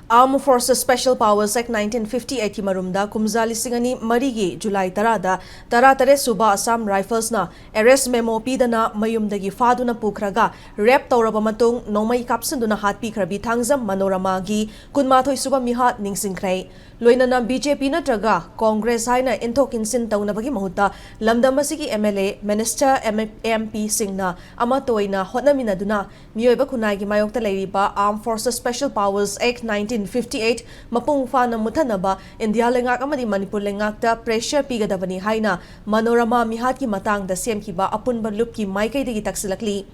Armed Forces Special Powers Act 1958 ki marumda kumza lisingani marigi July tarada taratare suba Assam Rifles na arrest memo pidana mayumdagi faduna pukraga rep tawraba matung nomai kapsanduna hatpi krabi Thangjam Manorama gi kunmathoi suba mihat ningsingkrai loinana BJP natraga Congress haina inthok insin tawnabagi mahuta lamdam asigi MLA Minister MP singna ama toina hotnaminaduna miyoiba khunai gi mayokta leiriba Armed Forces Special Powers Act 1958 mapung fana muthanaba India lengak amadi Manipur lengakta pressure pigadabani haina Manorama mihat ki matang da semkiba apunba loop ki maikai digi taksilakli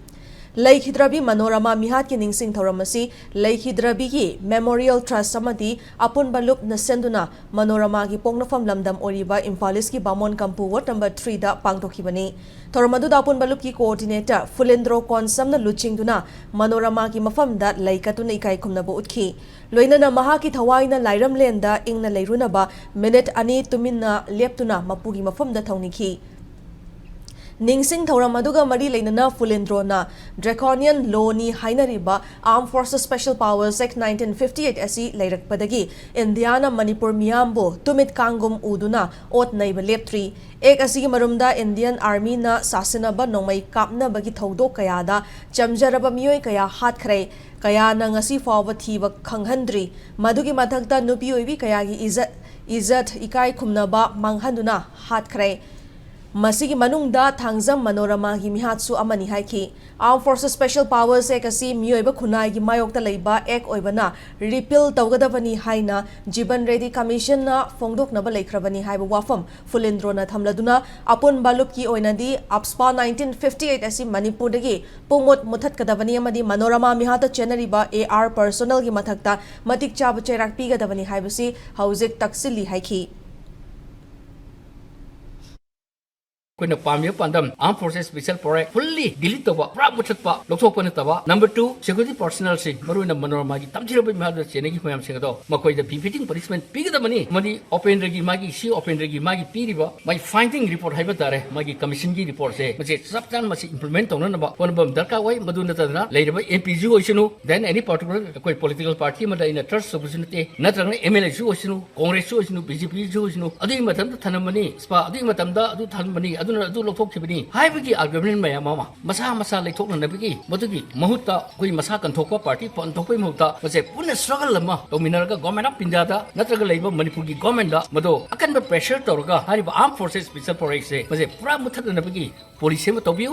Laikhidrabi Manorama mihat ki ningsing thoramasi Laikhidrabi ki Memorial Trust samadi apun balup na senduna Manorama ki pongnafam lamdam oriba Imfalis ki Bamon Kampu Ward number 3 da pangtokhibani thoramadu da apun balup ki coordinator Fulendro Konsam na luchingduna Manorama ki mafam da laikatuna ikai khumnabu utkhi loinana maha ki thawaina lairam lenda ingna leirunaba minute ani tuminna leptuna mapugi mafam da thaunikhi Ningsing Thoramaduga Mari Lainana Fulendrona Draconian Loni Hainariba Armed Forces Special Powers Act 1958 asi Lairak Padagi Indiana Manipur Miyambo Tumit Kangum Uduna Ot Naiba Leptri Ek asi marumda Indian Army na sasinaba nongmay kapna bagi thaudok kayada chamjaraba miyoy kaya hatkray kaya na ngasi fawa thiba khanghandri madugi mathagta nupi oibi kaya gi izat ikai khumnaba manghanduna hatkray Masigi manungda Thangjam Manorama gi mihatsu amani haiki Armed Forces Special Powers Act asi miyoiba khunai gi mayokta leiba ek oibana repeal tawgadabani haina Jiban Reddy Commission na fongdoknaba leikhrabani haiba wafam Fulendro na thamladuna apun balup ki oinadi APSPA 1958 asi Manipur dagi pumot muthat kadabani amadi Manorama mihata chenariba AR personnel gi mathakta matik chaba cherak pigadabani haibasi hauzik taksili haiki Kuna pamya pandam Armed Forces Special Powers fully delete taba pra muthatpa lokthokpana taba number 2 security personnel sing maruina Manorama gi tamjirabai mahadra chenegi mayam singado makoi da befitting punishment pigadamani madi open regi magi si open regi magi piriba my finding report haiba tare magi commission gi report se maje sabtan masi implement tawna naba onbam darka wai maduna tadna leiraba MPG oisinu then any particular koi political party mada in a trust opportunity natrang MLA su oisinu Congress su oisinu BJP su oisinu adi matam thanamani spa adi matamda adu thanmani aduna adu lokthokibani haibagi argument mayama masa leithokna nabigi madugi mahutta koi masa kanthokpa party panthokpai mahutta mase punna struggle lama dominarga government of India da natraga leiba Manipur gi government da mado akanba pressure tawraga hariba Armed Forces Special Powers se mase pura muthatna nabigi police ma tobiu